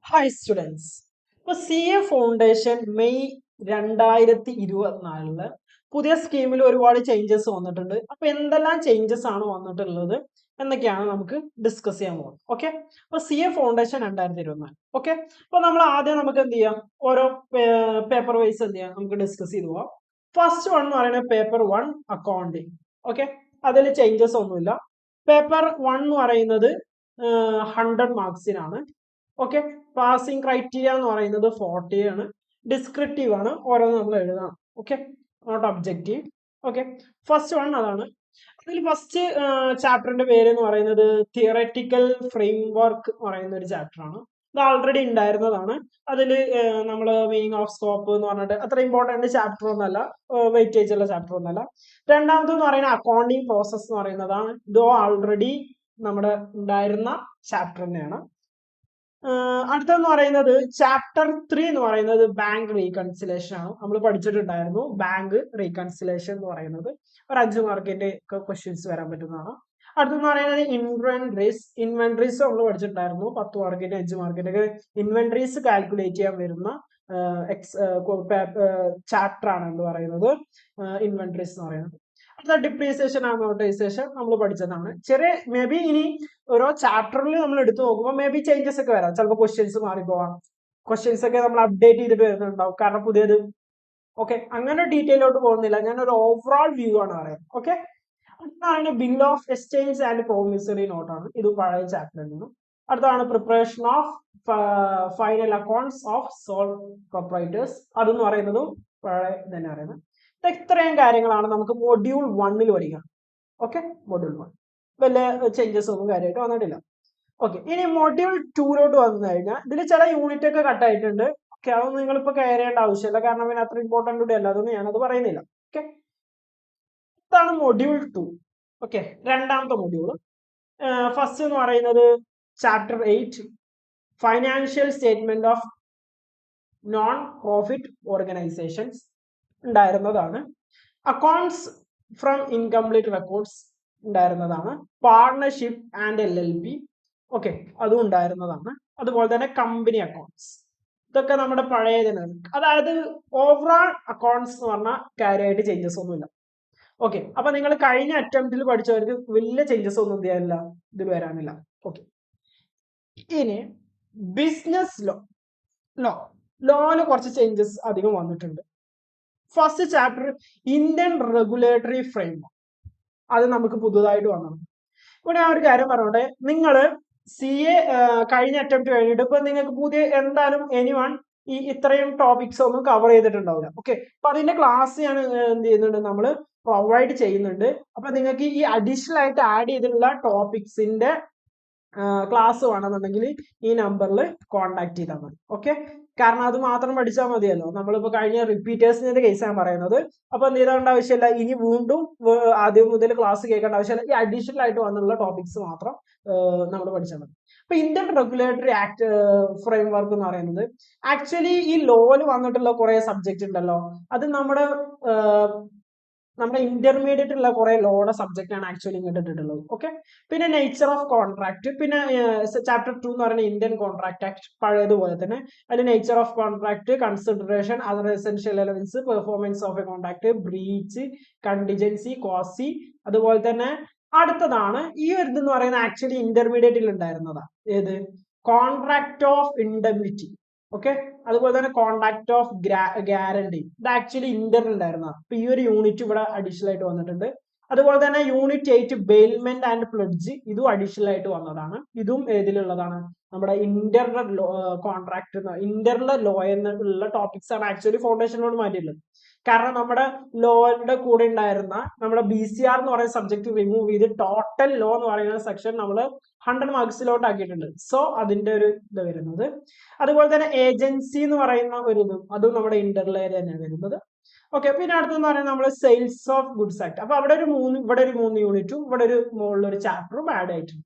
Hi students. ഇപ്പൊ CA foundation May 2024 പുതിയ സ്കീമിൽ ഒരുപാട് ചേഞ്ചസ് വന്നിട്ടുണ്ട്. അപ്പൊ എന്തെല്ലാം ചേഞ്ചസ് ആണ് വന്നിട്ടുള്ളത് എന്നൊക്കെയാണ് നമുക്ക് ഡിസ്കസ് ചെയ്യാൻ പോകുന്നത്. ഓക്കെ, അപ്പൊ CA ഫൗണ്ടേഷൻ 2024. ഓക്കെ, അപ്പൊ നമ്മൾ ആദ്യം നമുക്ക് എന്ത് ചെയ്യാം, ഓരോ പേപ്പർ വൈസ് എന്ത് ചെയ്യാം, നമുക്ക് ഡിസ്കസ് ചെയ്ത് പോവാം. ഫസ്റ്റ് വൺ എന്ന് പറയുന്നത് പേപ്പർ 1 അക്കൗണ്ടിങ്. ഓക്കെ, അതിൽ ചേഞ്ചസ് ഒന്നുമില്ല. പേപ്പർ 1 എന്ന് പറയുന്നത് 100 മാർക്സിനാണ്. ഓക്കെ, പാസിംഗ് ക്രൈറ്റീരിയ എന്ന് പറയുന്നത് 40 ആണ്. ഡിസ്ക്രിപ്റ്റീവ് ആണ്, ഓരോന്ന് നമ്മൾ എഴുതണം. Okay, note objective. Okay, first one അതാണ്. അതിൽ ഫസ്റ്റ് ചാപ്റ്ററിന്റെ പേര് എന്ന് പറയുന്നത് തിയററ്റിക്കൽ ഫ്രെയിംവർക്ക് എന്ന് പറയുന്ന ഒരു ചാപ്റ്റർ ആണ്. ഇത് ആൾറെഡി ഉണ്ടായിരുന്നതാണ്. അതിൽ നമ്മൾ മീനിങ് ഓഫ് സ്കോപ്പ് എന്ന് പറഞ്ഞിട്ട് അത്ര ഇമ്പോർട്ടന്റ് ചാപ്റ്റർ ഒന്നല്ല, വെയിറ്റേജ് ഉള്ള ചാപ്റ്റർ ഒന്നല്ല. രണ്ടാമത് എന്ന് പറയുന്ന അക്കൗണ്ടിങ് പ്രോസസ് എന്ന് പറയുന്നതാണ്. ഇതോ ആൾറെഡി നമ്മുടെ ഉണ്ടായിരുന്ന ചാപ്റ്റർ തന്നെയാണ്. അടുത്തെന്ന് പറയുന്നത് ചാപ്റ്റർ 3 എന്ന് പറയുന്നത് ബാങ്ക് റീകൺസിലേഷൻ ആണ്. നമ്മൾ പഠിച്ചിട്ടുണ്ടായിരുന്നു ബാങ്ക് റീകൺസിലേഷൻ എന്ന് പറയുന്നത് ഒരു 5 മാർക്കിന്റെ ക്വസ്റ്റ്യൻസ് വരാൻ പറ്റുന്നതാണ്. അടുത്തെന്ന് പറയുന്നത് ഇൻവെന്ററീസ് നമ്മൾ പഠിച്ചിട്ടുണ്ടായിരുന്നു. 10 മാർക്കിന്റെ 5 മാർക്കിന്റെ ഒക്കെ ഇൻവെന്ററീസ് കാൽക്കുലേറ്റ് ചെയ്യാൻ വരുന്ന ചാപ്റ്റർ ആണ് എന്ന് പറയുന്നത് ഇൻവെന്ററീസ് എന്ന് പറയുന്നത്. അടുത്ത ഡിപ്രീസിയേഷൻ അമോർട്ടൈസേഷൻ നമ്മൾ പഠിച്ചതാണ്. ചെറിയ മേ ബി ഇനി ഓരോ ചാപ്റ്ററിൽ നമ്മൾ എടുത്തു നോക്കുമ്പോൾ മേ ബി ചേഞ്ചസ് ഒക്കെ വരാം. ചിലപ്പോൾ ക്വസ്റ്റ്യൻസ് മാറിപ്പോവാം. ക്വസ്റ്റ്യൻസ് ഒക്കെ നമ്മൾ അപ്ഡേറ്റ് ചെയ്തിട്ട് വരുന്നുണ്ടാവും, കാരണം പുതിയത്. ഓക്കെ, അങ്ങനെ ഡീറ്റെയിലോട്ട് പോകുന്നില്ല, ഞാൻ ഒരു ഓവറോൾ വ്യൂ ആണ് പറയാം. ഓക്കെ, അടുത്താണ് bill of exchange and promissory നോട്ടാണ്. ഇത് പഴയ ചാപ്റ്ററിൽ നിന്നും. അടുത്താണ് preparation of final accounts of sole proprietors. അതെന്ന് പറയുന്നതും പഴയ തന്നെ പറയുന്നത്. ഇത്രയും കാര്യങ്ങളാണ് നമുക്ക് മൊഡ്യൂൾ 1 പഠിക്കാം. ഓക്കെ, മൊഡ്യൂൾ 1 വലിയ ചേഞ്ചസ് ഒന്നും കാര്യമായിട്ട് വന്നിട്ടില്ല. ഓക്കെ, ഇനി മൊഡ്യൂൾ 2 വന്നു കഴിഞ്ഞാൽ ഇതിൽ ചില യൂണിറ്റ് ഒക്കെ കട്ട് ആയിട്ടുണ്ട്. ഓക്കെ, അതൊന്നും നിങ്ങളിപ്പോ കെയർ ചെയ്യേണ്ട ആവശ്യമില്ല, കാരണം പിന്നെ അത്ര ഇമ്പോർട്ടന്റ് കൂടി അല്ല, അതൊന്നും ഞാനത് പറയുന്നില്ല. ഓക്കെ, ഇതാണ് മൊഡ്യൂൾ 2. ഓക്കെ, രണ്ടാമത്തെ മൊഡ്യൂൾ. ഫസ്റ്റ് എന്ന് പറയുന്നത് chapter 8 financial statement of non profit organisations ഉണ്ടായിരുന്നതാണ്. അക്കൗണ്ട്സ് ഫ്രം ഇൻകംപ്ലീറ്റ് റെക്കോർഡ്സ് ഉണ്ടായിരുന്നതാണ്. പാർട്ണർഷിപ്പ് ആൻഡ് LLP, ഓക്കെ, അതും ഉണ്ടായിരുന്നതാണ്. അതുപോലെ തന്നെ കമ്പനി അക്കൗണ്ട്സ്, ഇതൊക്കെ നമ്മുടെ പഴയതിനാണ്. അതായത് ഓവറോൾ അക്കൗണ്ട്സ് എന്ന് പറഞ്ഞാൽ കാര്യമായിട്ട് ചേഞ്ചസ് ഒന്നുമില്ല. ഓക്കെ, അപ്പൊ നിങ്ങൾ കഴിഞ്ഞ അറ്റംപ്റ്റിൽ പഠിച്ചവർക്ക് വലിയ ചേഞ്ചസ് ഒന്നും ചെയ്യാനില്ല, ഇതിൽ വരാനില്ല. ഓക്കെ, ഇനി ബിസിനസ് ലോന് കുറച്ച് ചേഞ്ചസ് അധികം വന്നിട്ടുണ്ട്. First chapter Indian regulatory framework, അത് നമുക്ക് പുതുതായിട്ട് വന്നത്. ഇവിടെ ഞാൻ ഒരു കാര്യം പറഞ്ഞോട്ടെ, നിങ്ങൾ CA കഴിഞ്ഞ അറ്റംപ്റ്റ് കഴിഞ്ഞിട്ട് ഇപ്പൊ നിങ്ങൾക്ക് പുതിയ എന്തായാലും എനിവൺ ഈ ഇത്രയും ടോപ്പിക്സ് ഒന്നും കവർ ചെയ്തിട്ടുണ്ടാവില്ല. ഓക്കെ, അപ്പൊ അതിന്റെ ക്ലാസ് ഞാൻ എന്ത് ചെയ്യുന്നുണ്ട്, നമ്മൾ പ്രൊവൈഡ് ചെയ്യുന്നുണ്ട്. അപ്പൊ നിങ്ങൾക്ക് ഈ അഡീഷണൽ ആയിട്ട് ആഡ് ചെയ്തിട്ടുള്ള ടോപ്പിക്സിന്റെ ക്ലാസ് വേണമെന്നുണ്ടെങ്കിൽ ഈ നമ്പറിൽ കോൺടാക്ട് ചെയ്താൽ മതി. ഓക്കെ, കാരണം അത് മാത്രം പഠിച്ചാൽ മതിയല്ലോ. നമ്മളിപ്പോ കഴിഞ്ഞ റിപ്പീറ്റേഴ്സിന്റെ കേസാണ് പറയുന്നത്. അപ്പൊ എന്ത് ചെയ്തേണ്ട ആവശ്യമില്ല, ഇനി വീണ്ടും ആദ്യം മുതൽ ക്ലാസ് കേൾക്കേണ്ട ആവശ്യമില്ല. ഈ അഡീഷണൽ ആയിട്ട് വന്നുള്ള ടോപ്പിക്സ് മാത്രം നമ്മൾ പഠിച്ചാൽ മതി. അപ്പൊ ഇന്ത്യൻ റെഗുലേറ്ററി ആക്ട് ഫ്രെയിംവർക്ക് എന്ന് പറയുന്നത് ആക്ച്വലി ഈ ലോയിൽ വന്നിട്ടുള്ള കുറെ സബ്ജക്ട് ഉണ്ടല്ലോ, അത് നമ്മുടെ ഇന്റർമീഡിയറ്റ് ഉള്ള കുറെ ലോയുടെ സബ്ജക്റ്റ് ആണ് ആക്ച്വലി ഇങ്ങോട്ട് ഇട്ടിട്ടുള്ളത്. ഓക്കെ, പിന്നെ നേച്ചർ ഓഫ് കോൺട്രാക്ട്, പിന്നെ ചാപ്റ്റർ 2 എന്ന് പറയുന്ന ഇന്ത്യൻ കോൺട്രാക്ട് ആക്ട് പഴയതുപോലെ തന്നെ. അതിൽ nature of contract, consideration, other essential elements, performance of a contract, breach, contingency, quasi. അതുപോലെ തന്നെ അടുത്തതാണ് ഈ ഒരു ഇതെന്ന് പറയുന്നത് ആക്ച്വലി ഇന്റർമീഡിയറ്റിൽ ഉണ്ടായിരുന്നതാണ്. ഏത്? Contract of indemnity. ഓക്കെ, അതുപോലെ തന്നെ കോൺട്രാക്ട് ഓഫ് ഗ്യാരണ്ടി, ഇത് ആക്ച്വലി ഇന്ററിൽ ഉണ്ടായിരുന്നതാണ്. അപ്പൊ ഈ ഒരു യൂണിറ്റ് ഇവിടെ അഡീഷണൽ ആയിട്ട് വന്നിട്ടുണ്ട്. അതുപോലെ തന്നെ യൂണിറ്റ് 8 ബെയിൽമെന്റ് ആൻഡ് പ്ലെഡ്ജ്, ഇതും അഡീഷണൽ ആയിട്ട് വന്നതാണ്. ഇതും ഏതിലുള്ളതാണ്? നമ്മുടെ ഇന്റർണൽ കോൺട്രാക്ട് ഇന്റർണൽ ലോ എന്നുള്ള ടോപ്പിക്സ് ആണ് ആക്ച്വലി ഫൗണ്ടേഷനോട് മാറ്റിയിട്ടുള്ളത്. കാരണം നമ്മുടെ ലോയുടെ കൂടെ ഉണ്ടായിരുന്ന നമ്മുടെ BCR എന്ന് പറയുന്ന സബ്ജക്ട് റിമൂവ് ചെയ്ത് ടോട്ടൽ ലോ എന്ന് പറയുന്ന സെക്ഷൻ നമ്മൾ 100 മാർക്സിലോട്ട് ആക്കിയിട്ടുണ്ട്. സോ അതിന്റെ ഒരു ഇത് വരുന്നത്. അതുപോലെ തന്നെ ഏജൻസി എന്ന് പറയുന്ന ഒരു ഇതും അതും നമ്മുടെ ഇന്റർണൽ ഏരിയ തന്നെയാണ് വരുന്നത്. ഓക്കെ, പിന്നെ അടുത്തെന്ന് പറയുന്നത് നമ്മൾ സെയിൽസ് ഓഫ് ഗുഡ്സ് ആക്ട്. അപ്പൊ അവിടെ ഒരു 3 ഇവിടെ ഒരു 3 യൂണിറ്റും ഇവിടെ ഒരു മുകളിലൊരു ചാപ്റ്ററും ആഡ് ആയിട്ടുണ്ട്.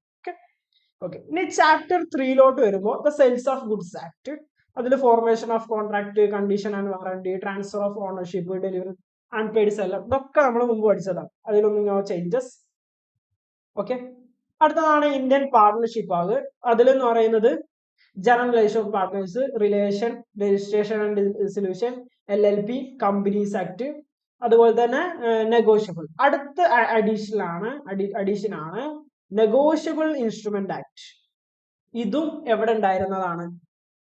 ഓക്കെ, ഇനി ചാപ്റ്റർ 3 വരുമ്പോൾ the sales of goods act, അതിൽ formation of contract, condition and warranty, transfer of ownership, delivery, unpaid seller, ഇതൊക്കെ നമ്മൾ മുമ്പ് പഠിച്ചതാണ്. അതിലൊന്നും നോ ചേഞ്ചസ്. ഓക്കെ, അടുത്തതാണ് ഇന്ത്യൻ പാർട്ണർഷിപ്പ് ആകെ. അതിലെന്ന് പറയുന്നത് generalisation of partners, relation, registration and dissolution, LLP, companies act, അതുപോലെ തന്നെ നെഗോഷ്യബിൾ. അടുത്ത അഡീഷൻ ആണ് നെഗോഷ്യബിൾ ഇൻസ്ട്രുമെന്റ് ആക്ട്. ഇതും എവിടെ ഉണ്ടായിരുന്നതാണ്?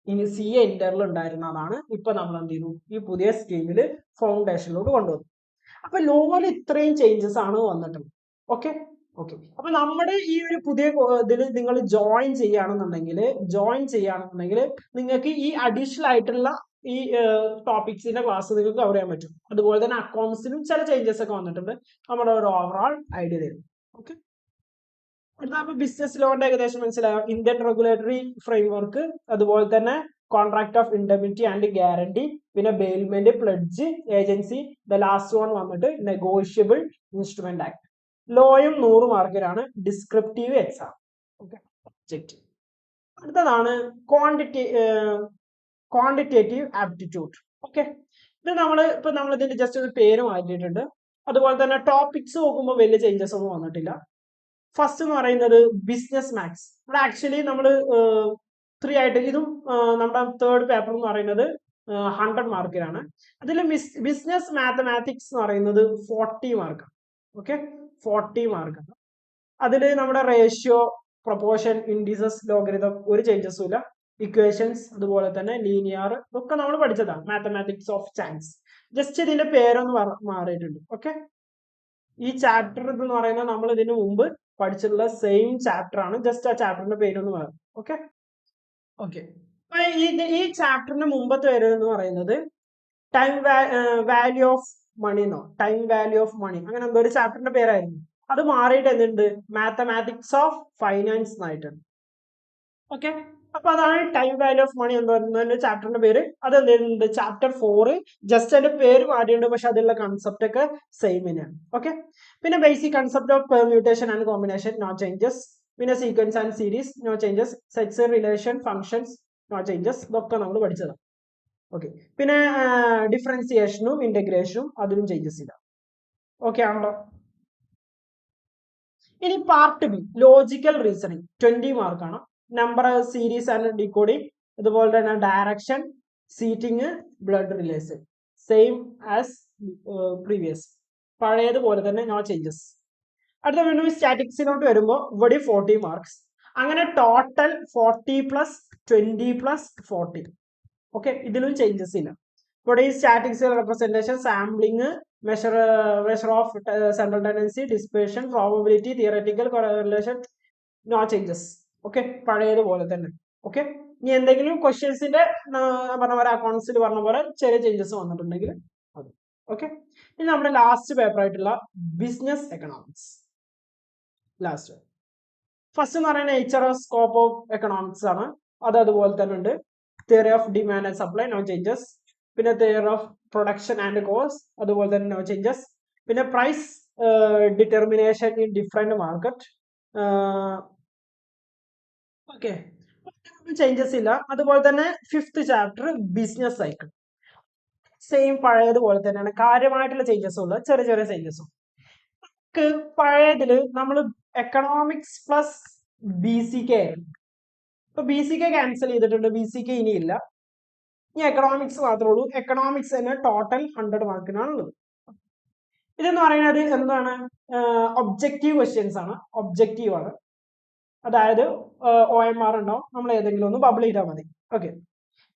ഇനി CA ഇന്ററിൽ ഉണ്ടായിരുന്നതാണ്. ഇപ്പൊ നമ്മൾ എന്ത് ചെയ്തു? ഈ പുതിയ സ്കീമിൽ ഫൗണ്ടേഷനിലോട്ട് കൊണ്ടുവന്നു. അപ്പൊ ലോയിൽ ഇത്രയും ചേഞ്ചസ് ആണ് വന്നിട്ടുള്ളത്. ഓക്കെ. അപ്പൊ നമ്മുടെ ഈ ഒരു പുതിയ ഇതിൽ നിങ്ങൾ ജോയിൻ ചെയ്യുകയാണെന്നുണ്ടെങ്കിൽ നിങ്ങൾക്ക് ഈ അഡീഷണൽ ആയിട്ടുള്ള ഈ ടോപ്പിക്സിന്റെ ക്ലാസ് നിങ്ങൾക്ക് കവർ ചെയ്യാൻ പറ്റും. അതുപോലെ തന്നെ അക്കൗണ്ട്സിനും ചില ചേഞ്ചസ് ഒക്കെ വന്നിട്ടുണ്ട്. നമ്മുടെ ഒരു ഓവറോൾ ഐഡിയ തരും. ഓക്കെ. അടുത്ത ബിസിനസ് ലോന്റെ ഏകദേശം മനസ്സിലായോ? ഇന്ത്യൻ റെഗുലേറ്ററി ഫ്രെയിംവർക്ക്, അതുപോലെ തന്നെ contract of indemnity and guarantee, പിന്നെ bailment, pledge, agency. The last one വന്നിട്ട് നെഗോഷ്യബിൾ ഇൻസ്ട്രുമെന്റ് ആക്ട്. ലോയും 100 മാർക്കിനാണ്. Descriptive exam. ഓക്കെ. ഒബ്ജക്റ്റീവ്. അടുത്തതാണ് ക്വാണ്ടിറ്റേറ്റീവ് ആപ്റ്റിറ്റ്യൂഡ്. ഓക്കെ. ഇത് നമ്മൾ ഇതിന്റെ ജസ്റ്റ് ഒരു പേര് മാറ്റിയിട്ടുണ്ട്. അതുപോലെ തന്നെ ടോപ്പിക്സ് നോക്കുമ്പോൾ വലിയ ചേഞ്ചസ് ഒന്നും വന്നിട്ടില്ല. ഫസ്റ്റ് എന്ന് പറയുന്നത് ബിസിനസ് മാത്സ്. ഇവിടെ ആക്ച്വലി നമ്മൾ 3 ആയിട്ട് ഇതും നമ്മുടെ തേർഡ് പേപ്പർ എന്ന് പറയുന്നത് 100 മാർക്കിനാണ്. അതിൽ ബിസിനസ് മാത്തമാറ്റിക്സ് എന്ന് പറയുന്നത് 40 മാർക്കാണ്. ഓക്കെ. 40 മാർക്കാണ്. അതിൽ നമ്മുടെ റേഷ്യോ, പ്രൊപ്പോർഷൻ, ഇൻഡിസസ്, ലോഗരിതം ഒരു ചേഞ്ചസും ഇല്ല. ഇക്വേഷൻസ്, അതുപോലെ തന്നെ ലീനിയർ, ഇതൊക്കെ നമ്മൾ പഠിച്ചതാണ്. Mathematics of chance. ജസ്റ്റ് ഇതിന്റെ പേരൊന്ന് മാറിയിട്ടുണ്ട്. ഓക്കെ. ഈ ചാപ്റ്റർ എന്ന് പറയുന്നത് നമ്മൾ ഇതിനു മുമ്പ് പഠിച്ചിട്ടുള്ള സെയിം ചാപ്റ്റർ ആണ്. ജസ്റ്റ് ആ ചാപ്റ്ററിന്റെ പേരൊന്ന് മാറും. ഓക്കെ. ഈ ചാപ്റ്ററിന് മുമ്പത്തെ പേര് എന്ന് പറയുന്നത് ടൈം വാല്യൂ ഓഫ് മണി എന്നോ ടൈം വാല്യൂ ഓഫ് മണി അങ്ങനെ എന്തോ ഒരു ചാപ്റ്ററിന്റെ പേരായിരുന്നു. അത് മാറിയിട്ട് എന്തുണ്ട്? മാത്തമാറ്റിക്സ് ഓഫ് ഫൈനാൻസ് എന്നായിട്ടുണ്ട്. ഓക്കെ. അപ്പൊ അതാണ് ടൈം വാല്യൂ ഓഫ് മണി എന്ന് പറയുന്ന ചാപ്റ്ററിന്റെ പേര്. അത് എന്തുണ്ട്? ചാപ്റ്റർ 4. ജസ്റ്റ് അതിന്റെ പേര് മാറിയിട്ടുണ്ട്, പക്ഷെ അതിലുള്ള കൺസെപ്റ്റ് ഒക്കെ സെയിം തന്നെയാണ്. ഓക്കെ. പിന്നെ basic concept of permutation and combination, no changes. പിന്നെ sequence and series, no changes. Sets, relation, functions, no changes. ഇതൊക്കെ നമ്മൾ പഠിച്ചതാണ്. ഓക്കെ. പിന്നെ ഡിഫറൻസിയേഷനും ഇന്റഗ്രേഷനും അതിലും ചേഞ്ചസ് ഇല്ല. ഓക്കെ ആണല്ലോ. ഇനി പാർട്ട് ബി, ലോജിക്കൽ റീസണിങ്. 20 മാർക്കാണ്. നമ്പർ, സീരീസ് ആൻഡ് ഡീകോഡിങ്, അതുപോലെ തന്നെ direction, seating, blood relays, same as previous, പഴയതുപോലെ തന്നെ, നോ ചേഞ്ചസ്. അടുത്ത വീണ്ടും സ്റ്റാറ്റിക്സിലോട്ട് വരുമ്പോൾ ഇവിടെ 40 മാർക്സ്. അങ്ങനെ ടോട്ടൽ 40 + 20 + 40. ഓക്കെ. ഇതിലും ചേഞ്ചസ് ഇല്ല. ഇവിടെ ഈ statics representation, sampling, measure of central tendency, dispersion, probability, theoretical correlation, no changes. Okay. പഴയതുപോലെ തന്നെ. ഓക്കെ. ഇനി എന്തെങ്കിലും ക്വസ്റ്റ്യൻസിന്റെ പറഞ്ഞ പോലെ അക്കൗണ്ട്സിൽ പറഞ്ഞ പോലെ ചെറിയ ചേഞ്ചസ് വന്നിട്ടുണ്ടെങ്കിൽ അത്. ഓക്കെ. ഇനി നമ്മുടെ ലാസ്റ്റ് പേപ്പർ ആയിട്ടുള്ള ബിസിനസ് എക്കണോമിക്സ്. ലാസ്റ്റ് ഫസ്റ്റ് എന്ന് പറയുന്നത് nature of scope of economics ആണ്. അത് അതുപോലെ തന്നെ ഉണ്ട്. Theory of demand and supply, no changes. പിന്നെ theory of production and cost, അതുപോലെ തന്നെ നോ ചേഞ്ചസ്. പിന്നെ price determination in different market. Okay. Changes ഇല്ല. അതുപോലെ തന്നെ 5th chapter business cycle, same പഴയതുപോലെ തന്നെയാണ്. കാര്യമായിട്ടുള്ള ചേഞ്ചസും ഉള്ള ചെറിയ ചെറിയ ചേഞ്ചസും. പഴയതില് നമ്മൾ എക്കണോമിക്സ് പ്ലസ് BCK ആയിരുന്നു. ഇപ്പൊ BCK ക്യാൻസൽ ചെയ്തിട്ടുണ്ട്. BCK ഇനിയില്ല. ഇനി എക്കണോമിക്സ് മാത്രമേ ഉള്ളൂ. എക്കണോമിക്സ് തന്നെ ടോട്ടൽ 100 മാർക്കിനാണുള്ളത്. ഇതെന്ന് പറയുന്നത് എന്താണ്? ഒബ്ജക്റ്റീവ് ക്വസ്റ്റ്യൻസ് ആണ്. ഒബ്ജക്റ്റീവ് ആണ്. അതായത് OMR ഉണ്ടാവും. നമ്മൾ ഏതെങ്കിലും ഒന്ന് ബബിൾ ചെയ്താൽ മതി. ഓക്കെ.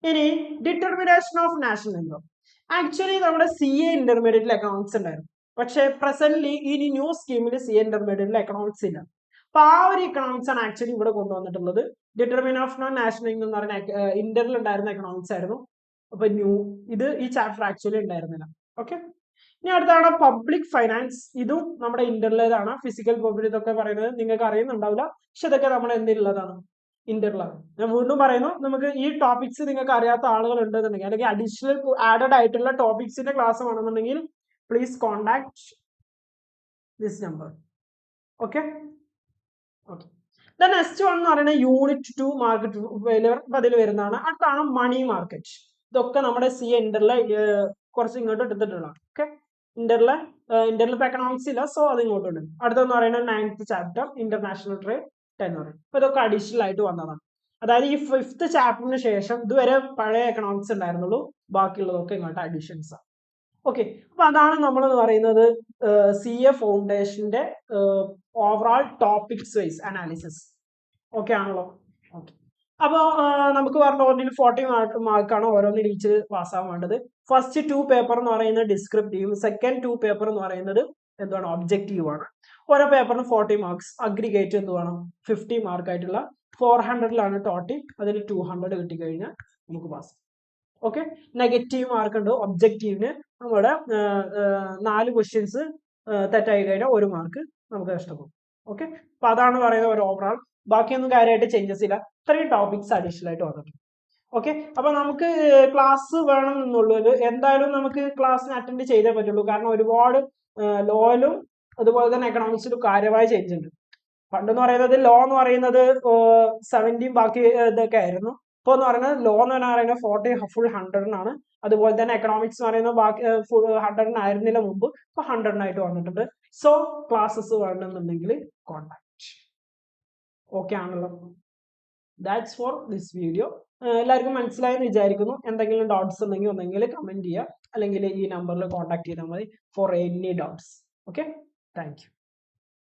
ഇനി determination of national income. Actually നമ്മുടെ CA ഇന്റർമീഡിയറ്റിൽ എക്കണോമിക്സ് ഉണ്ടായിരുന്നു. പക്ഷെ പ്രസന്റ്ലി ഈ ന്യൂ സ്കീമിൽ CA ഇന്റർമീഡിയറ്റിൽ എക്കണോമിക്സ് ഇല്ല. അപ്പൊ ആ ഒരു എക്കണോമിക്സ് ആണ് ആക്ച്വലി ഇവിടെ കൊണ്ടുവന്നിട്ടുള്ളത്. ഡിറ്റർമിനേഷൻ ഓഫ് നാഷണൽ ഇൻകം എന്ന് പറയുന്ന ഇന്ററിൽ ഉണ്ടായിരുന്ന എക്കണോമിക്സ് ആയിരുന്നു. അപ്പൊ ഈ ചാപ്റ്റർ ആക്ച്വലി ഉണ്ടായിരുന്നില്ല. ഓക്കെ. ഇനി അടുത്താണ് പബ്ലിക് ഫൈനാൻസ്. ഇതും നമ്മുടെ ഇന്ററിലേതാണ്. ഫിസിക്കൽ പ്രോപ്പർട്ടി ഇതൊക്കെ പറയുന്നത് നിങ്ങൾക്ക് അറിയുന്നുണ്ടാവില്ല, പക്ഷെ ഇതൊക്കെ നമ്മുടെ എന്തിലുള്ളതാണ്? ഇന്ററിലാണ്. ഞാൻ വീണ്ടും പറയുന്നു, നമുക്ക് ഈ ടോപ്പിക്സ് നിങ്ങൾക്ക് അറിയാത്ത ആളുകൾ ഉണ്ടെന്നുണ്ടെങ്കിൽ അല്ലെങ്കിൽ അഡീഷണൽ ആഡഡ് ആയിട്ടുള്ള ടോപ്പിക്സിന്റെ ക്ലാസ് വേണമെന്നുണ്ടെങ്കിൽ please contact this number. Okay. Next one എന്ന് പറയുന്നത് യൂണിറ്റ് 2 മാർക്കറ്റ് ഫെയിലിയർ. അപ്പൊ അതിൽ വരുന്നതാണ്. അടുത്താണ് മണി മാർക്കറ്റ്. ഇതൊക്കെ നമ്മുടെ CA ഇന്ററിലെ കുറച്ച് ഇങ്ങോട്ട് എടുത്തിട്ടുള്ള. ഓക്കെ. ഇന്ററിൽ ഇപ്പൊ എക്കണോമിക്സ് ഇല്ല, സോ അത് ഇങ്ങോട്ട് ഉണ്ട്. അടുത്തെന്ന് പറയുന്നത് 9th ചാപ്റ്റർ ഇന്റർനാഷണൽ ട്രേഡ് 10 പറയും. അപ്പൊ ഇതൊക്കെ അഡീഷണൽ ആയിട്ട് വന്നതാണ്. അതായത് ഈ 5th ചാപ്റ്ററിന് ശേഷം ഇതുവരെ പഴയ എക്കണോമിക്സ് ഉണ്ടായിരുന്നുള്ളൂ, ബാക്കിയുള്ളതൊക്കെ ഇങ്ങോട്ട് അഡീഷൻസ് ആണ്. ഓക്കെ, അപ്പൊ അതാണ് നമ്മൾ പറയുന്നത് CA ഫൗണ്ടേഷന്റെ overall topics vice analysis. Okay ആണല്ലോ? ഓക്കെ, അപ്പൊ നമുക്ക് പറഞ്ഞ ഓരോന്നിന് 40 മാർക്കാണ് ഓരോന്നിന് ഈച്ച് പാസ്സാവാൻ വേണ്ടത്. ഫസ്റ്റ് 2 പേപ്പർ എന്ന് പറയുന്നത് ഡിസ്ക്രിപ്റ്റീവും, സെക്കൻഡ് 2 പേപ്പർ എന്ന് പറയുന്നത് എന്താണ്, ഒബ്ജക്റ്റീവ് ആണ്. ഓരോ പേപ്പറിന് 40 മാർക്സ്, അഗ്രിഗേറ്റ് എന്ത് വേണം, 50 മാർക്ക് ആയിട്ടുള്ള 400ലാണ് ടോട്ടിക്, അതിൽ 200 കിട്ടിക്കഴിഞ്ഞാൽ നമുക്ക് പാസ്. ഓക്കെ, നെഗറ്റീവ് മാർക്ക് ഉണ്ട് ഒബ്ജക്റ്റീവിന്, നമ്മുടെ 4 ക്വസ്റ്റ്യൻസ് തെറ്റായി കഴിഞ്ഞാൽ 1 മാർക്ക് നമുക്ക് നഷ്ടപ്പെടും. ഓക്കെ, അപ്പൊ അതാണ് പറയുന്നത് ഒരു ഓവറോൾ. ബാക്കിയൊന്നും കാര്യമായിട്ട് ചേഞ്ചസ് ഇല്ല, 3 ടോപ്പിക്സ് അഡീഷണൽ ആയിട്ട് വന്നിട്ടുണ്ട്. ഓക്കെ, അപ്പൊ നമുക്ക് ക്ലാസ് വേണം എന്നുള്ളൂ, എന്തായാലും നമുക്ക് ക്ലാസ്സിന് അറ്റൻഡ് ചെയ്തേ പറ്റുള്ളൂ. കാരണം ഒരുപാട് ലോയിലും അതുപോലെ തന്നെ എക്കണോമിക്സിലും കാര്യമായ ചേഞ്ച് ഉണ്ട്. പണ്ടെന്ന് പറയുന്നത് ലോ എന്ന് പറയുന്നത് 70 ബാക്കി ഇതൊക്കെ ആയിരുന്നു. ഇപ്പൊ എന്ന് പറയുന്നത് ലോ എന്ന് പറയുന്നത് 40 ഫുൾ 100-നാണ്. അതുപോലെ തന്നെ എക്കണോമിക്സ് എന്ന് പറയുന്നത് ബാക്കി ഫുൾ 100-നായിരുന്നില്ല മുമ്പ്, ഇപ്പൊ 100-നായിട്ട് വന്നിട്ടുണ്ട്. സോ ക്ലാസ്സസ് വേണമെന്നുണ്ടെങ്കിൽ കോൺടാക്ട്. ഓക്കെ ആണല്ലോ? That's for this video. എല്ലാവർക്കും മനസ്സിലായെന്ന് വിചാരിക്കുന്നു. എന്തെങ്കിലും ഡൗട്ട്സ് ഉണ്ടെങ്കിൽ ഒന്നെങ്കിൽ കമന്റ് ചെയ്യുക, അല്ലെങ്കിൽ ഈ നമ്പറിൽ കോൺടാക്ട് ചെയ്താൽ മതി for any doubts. Okay, thank you.